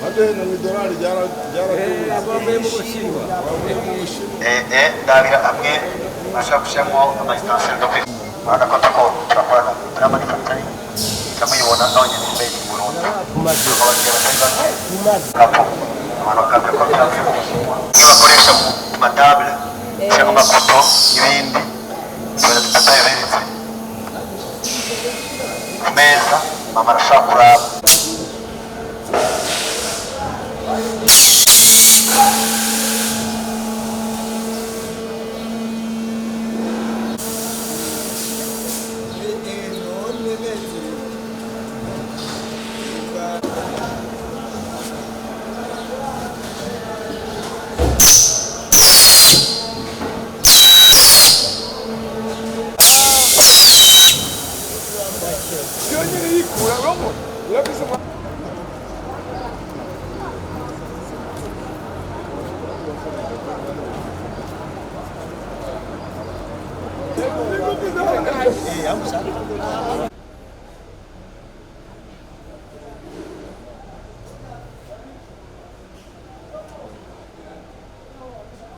Hade na midorari jara ndabira amwe ashaka amazitansiyo do kwiga ko turakorana n'amanifantari kamuyibona none nimbe mu Burundi abagera cyangwa kapo abantu bakabye ko byavuye mu bakoresha mu matable cyangwa amakoto n'ibindi baratatayeretse meza mama arashakura vamos